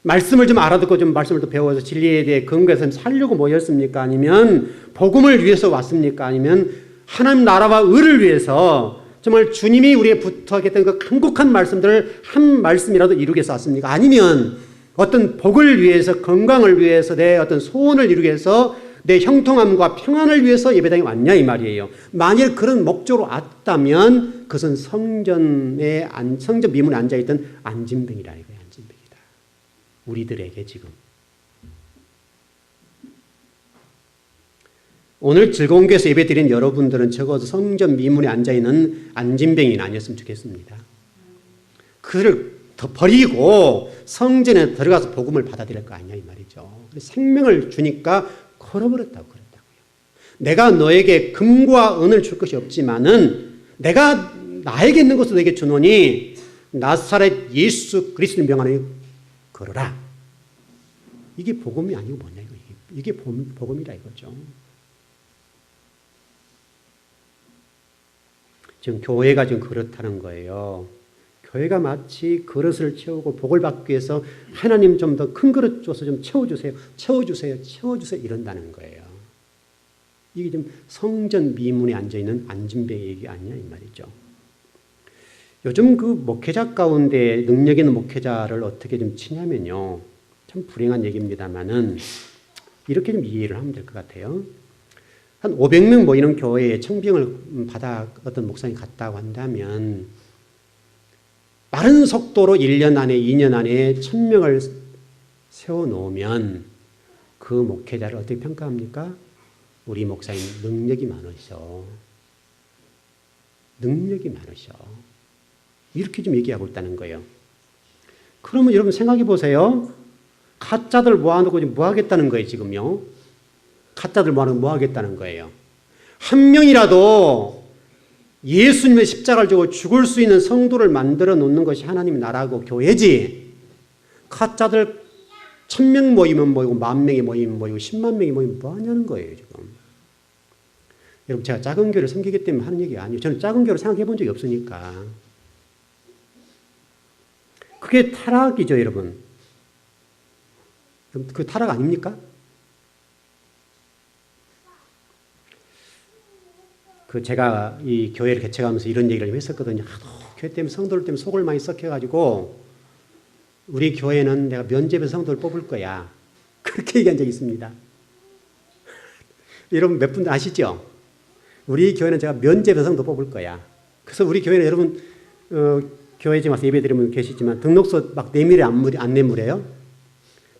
말씀을 좀 알아듣고 좀 말씀을 또 배워서 진리에 대해 근거해서 살려고 모였습니까? 아니면 복음을 위해서 왔습니까? 아니면 하나님 나라와 의를 위해서 정말 주님이 우리에게 부탁했던 그 간곡한 말씀들을 한 말씀이라도 이루기 위해서 왔습니까? 아니면 어떤 복을 위해서 건강을 위해서 내 어떤 소원을 이루기 위해서 내 형통함과 평안을 위해서 예배당에 왔냐 이 말이에요. 만일 그런 목적으로 왔다면 그것은 성전 미문에 앉아있던 안진뱅이라 이거예요. 우리들에게 지금 오늘 즐거운 교회에서 예배드린 여러분들은 적어도 성전 미문에 앉아있는 안진뱅이는 아니었으면 좋겠습니다. 그를 더 버리고 성전에 들어가서 복음을 받아들일 거 아니냐 이 말이죠. 생명을 주니까 걸어버렸다고 그랬다고요. 내가 너에게 금과 은을 줄 것이 없지만은 내가 나에게 있는 것을 너에게 주노니 나사렛 예수 그리스도를 명하노니 걸어라. 이게 복음이 아니고 뭐냐 이거. 이게 복음이라 이거죠. 지금 교회가 지금 그렇다는 거예요. 교회가 마치 그릇을 채우고 복을 받기 위해서 하나님 좀 더 큰 그릇 줘서 좀 채워주세요. 이런다는 거예요. 이게 지금 성전 미문에 앉아있는 안진뱅이 얘기 아니냐 이 말이죠. 요즘 그 목회자 가운데 능력 있는 목회자를 어떻게 좀 치냐면요. 참 불행한 얘기입니다만은 이렇게 좀 이해를 하면 될 것 같아요. 한 500명 모이는 교회에 청빙을 받아 어떤 목사님이 갔다고 한다면 빠른 속도로 1년 안에 2년 안에 1000명을 세워놓으면 그 목회자를 어떻게 평가합니까? 우리 목사님 능력이 많으셔. 이렇게 좀 얘기하고 있다는 거예요. 그러면 여러분 생각해 보세요. 가짜들 모아놓고 지금 뭐 하겠다는 거예요, 지금요? 가짜들 뭐 하겠다는 거예요. 한 명이라도 예수님의 십자가를 지고 죽을 수 있는 성도를 만들어 놓는 것이 하나님의 나라고 교회지. 가짜들 1000명 모이면 모이고 10,000명이 모이면 모이고 10만 명이 모이면 뭐 하냐는 거예요 지금. 여러분 제가 작은 교회를 섬기기 때문에 하는 얘기가 아니에요. 저는 작은 교회를 생각해 본 적이 없으니까. 그게 타락이죠 여러분. 그 타락 아닙니까? 제가 이 교회를 개척하면서 이런 얘기를 했었거든요. 하도 교회 때문에 성도들 때문에 속을 많이 썩혀가지고 우리 교회는 내가 면접에서 성도를 뽑을 거야. 그렇게 얘기한 적이 있습니다. 여러분 몇 분 아시죠? 우리 교회는 제가 면접에서 성도 뽑을 거야. 그래서 우리 교회는 여러분 교회에 와서 예배 드리면 계시지만 등록서 막 내밀에 안 내밀어요?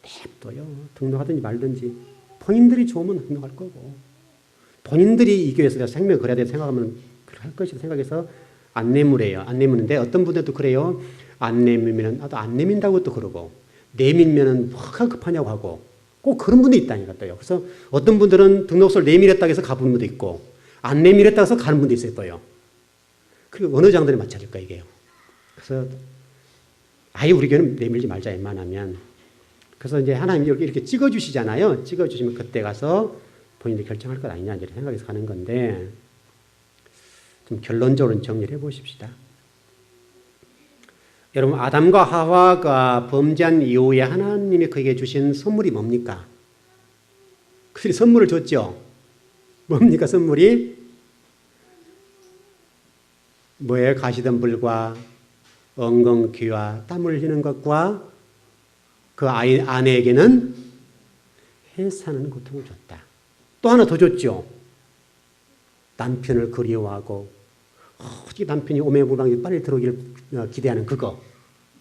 냅둬요. 등록하든지 말든지. 본인들이 좋으면 등록할 거고 본인들이 이 교회에서 생명을 걸어야 된다고 생각하면 할 것이라고 생각해서 안 내밀어요. 안 내미는데 어떤 분들도 그래요. 안 내밀면 나도 안 내민다고 또 그러고 내밀면은 뭐가 급하냐고 하고 꼭 그런 분도 있다니까요. 그래서 어떤 분들은 등록서를 내밀었다고 해서 가본 분도 있고 안 내밀었다고 해서 가는 분도 있어요. 또요. 그리고 어느 장단에 맞춰야 될까 이게요. 그래서 아예 우리 교회는 내밀지 말자 웬만하면. 그래서 이제 하나님이 이렇게 찍어주시잖아요. 찍어주시면 그때 가서 본인들이 결정할 것 아니냐 이런 생각해서 가는 건데 좀 결론적으로 정리를 해보십시다. 여러분 아담과 하와가 범죄한 이후에 하나님이 그에게 주신 선물이 뭡니까? 그들이 선물을 줬죠. 뭡니까 선물이? 뭐예요? 가시덤불과 엉겅퀴와 땀을 흘리는 것과 그 아내에게는 해사는 고통을 줬다. 또 하나 더 줬죠. 남편을 그리워하고 어떻게 남편이 오매불망이 빨리 들어오기를 기대하는 그거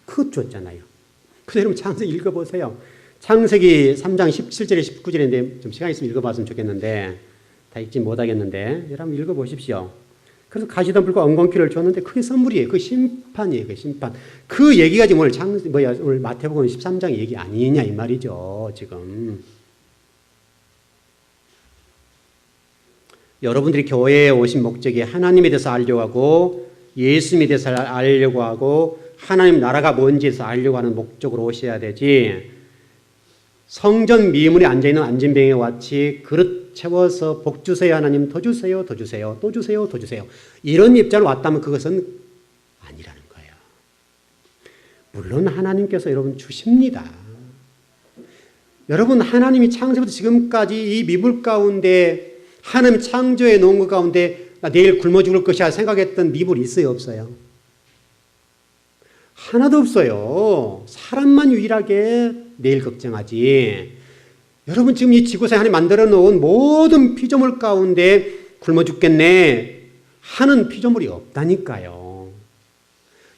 줬잖아요. 그래서 여러분 창세기 읽어보세요. 창세기 3장 17절에 19절인데 좀 시간 있으면 읽어봤으면 좋겠는데 다 읽지 못하겠는데 여러분 읽어보십시오. 그래서 가시덤불과 엉겅퀴를 줬는데 그게 선물이에요. 그 심판이에요. 그 심판. 그 얘기가 지금 오늘 마태복음 13장 얘기 아니냐 이 말이죠. 지금. 여러분들이 교회에 오신 목적이 하나님에 대해서 알려고 하고 예수님에 대해서 알려고 하고 하나님 나라가 뭔지에서 알려고 하는 목적으로 오셔야 되지 성전 미문에 앉아있는 안진뱅이와 같이 그릇 채워서 복 주세요 하나님 더 주세요 더 주세요 또 주세요 더 주세요 이런 입장으로 왔다면 그것은 아니라는 거예요. 물론 하나님께서 여러분 주십니다. 여러분 하나님이 창세부터 지금까지 이 미물 가운데 하나님 창조해 놓은 것 가운데 나 내일 굶어 죽을 것이야 생각했던 미불이 있어요 없어요? 하나도 없어요. 사람만 유일하게 내일 걱정하지. 여러분 지금 이 지구상에 하나님 만들어 놓은 모든 피조물 가운데 굶어 죽겠네 하는 피조물이 없다니까요.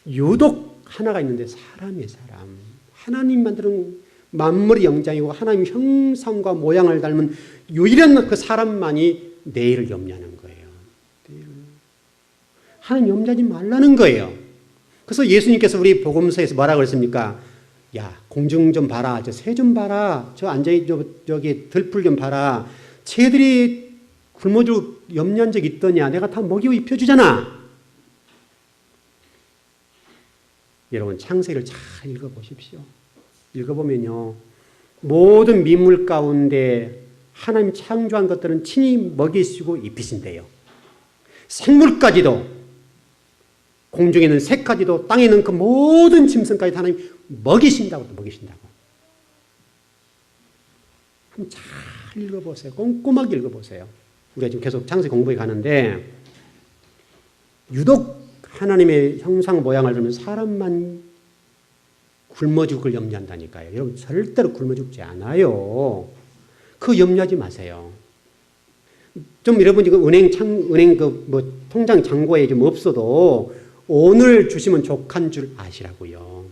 유독 하나가 있는데 사람이에요. 사람. 하나님 만드는 만물의 영장이고 하나님 형상과 모양을 닮은 유일한 그 사람만이 내일을 염려하는 거예요. 하나님 염려하지 말라는 거예요. 그래서 예수님께서 우리 복음서에서 뭐라고 그랬습니까? 야 공중 좀 봐라. 저 새 좀 봐라. 저 저기 들풀 좀 봐라. 쟤들이 굶어 죽을 염려한 적 있더냐. 내가 다 먹이고 입혀주잖아. 여러분 창세기를 잘 읽어보십시오. 읽어보면요. 모든 민물 가운데 하나님 창조한 것들은 친히 먹이시고 입히신대요. 생물까지도 공중에 있는 새까지도 땅에 있는 그 모든 짐승까지 하나님 먹이신다고 먹이신다고. 한번 잘 읽어보세요. 꼼꼼하게 읽어보세요. 우리가 지금 계속 창세기 공부해 가는데 유독 하나님의 형상 모양을 보면 사람만 굶어 죽을 염려한다니까요. 여러분 절대로 굶어 죽지 않아요. 그 염려하지 마세요. 좀 여러분 지금 은행 통장 잔고에 좀 없어도 오늘 주시면 족한 줄 아시라고요.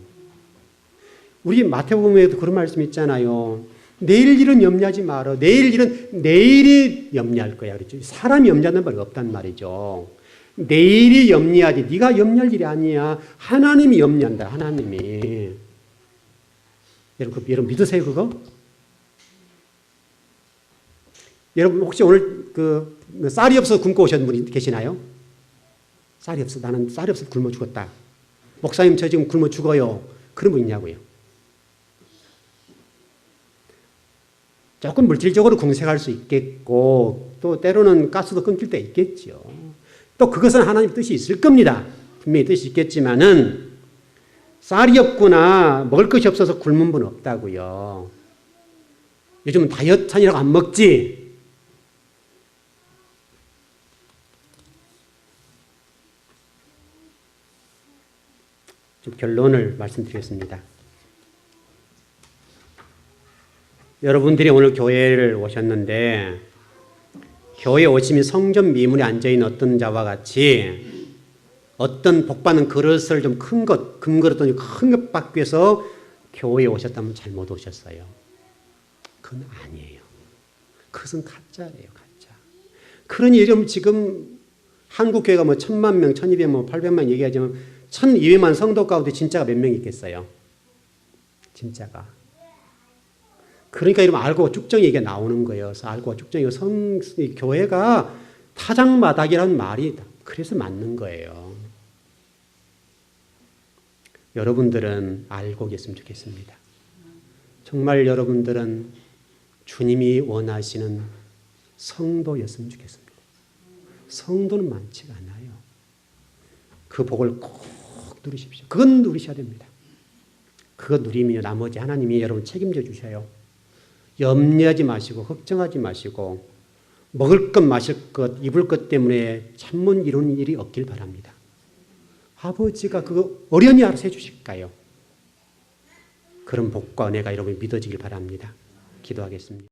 우리 마태복음에도 그런 말씀 있잖아요. 내일 일은 염려하지 마라. 내일 일은 내일이 염려할 거야. 그렇죠? 사람이 염려하는 말이 없단 말이죠. 내일이 염려하지. 네가 염려할 일이 아니야. 하나님이 염려한다. 하나님이. 여러분 믿으세요 그거? 여러분 혹시 오늘 쌀이 없어서 굶고 오신 분이 계시나요? 쌀이 없어. 나는 쌀이 없어서 굶어 죽었다. 목사님 저 지금 굶어 죽어요. 그런 분 있냐고요. 조금 물질적으로 궁색할 수 있겠고 또 때로는 가스도 끊길 때 있겠죠. 또 그것은 하나님 뜻이 있을 겁니다. 분명히 뜻이 있겠지만은 쌀이 없구나 먹을 것이 없어서 굶은 분 없다고요. 요즘은 다이어트하느라고 안 먹지. 좀 결론을 말씀드리겠습니다. 여러분들이 오늘 교회를 오셨는데 교회에 오시면 성전 미문에 앉아있는 어떤 자와 같이 어떤 복받는 그릇을 좀 큰 것, 금그릇 큰 것 받기 위해서 교회에 오셨다면 잘못 오셨어요. 그건 아니에요. 그것은 가짜예요. 가짜. 그러니 여러분 지금 한국 교회가 뭐 1000만 명, 1200만, 뭐 800만 얘기하지만 1200만 성도 가운데 진짜가 몇 명 있겠어요? 진짜가. 그러니까 이러면 알고 쭉정이 이게 나오는 거예요. 그래서 알고 쭉정이 교회가 타작마당이라는 말이 그래서 맞는 거예요. 여러분들은 알고 계셨으면 좋겠습니다. 정말 여러분들은 주님이 원하시는 성도였으면 좋겠습니다. 성도는 많지가 않아요. 그 복을 꼭 누리십시오. 그건 누리셔야 됩니다. 그거 누리면 나머지 하나님이 여러분 책임져 주셔요. 염려하지 마시고 걱정하지 마시고 먹을 것 마실 것 입을 것 때문에 참문 이루는 일이 없길 바랍니다. 아버지가 그거 어련히 알아서 해주실까요? 그런 복과 은혜가 여러분이 믿어지길 바랍니다. 기도하겠습니다.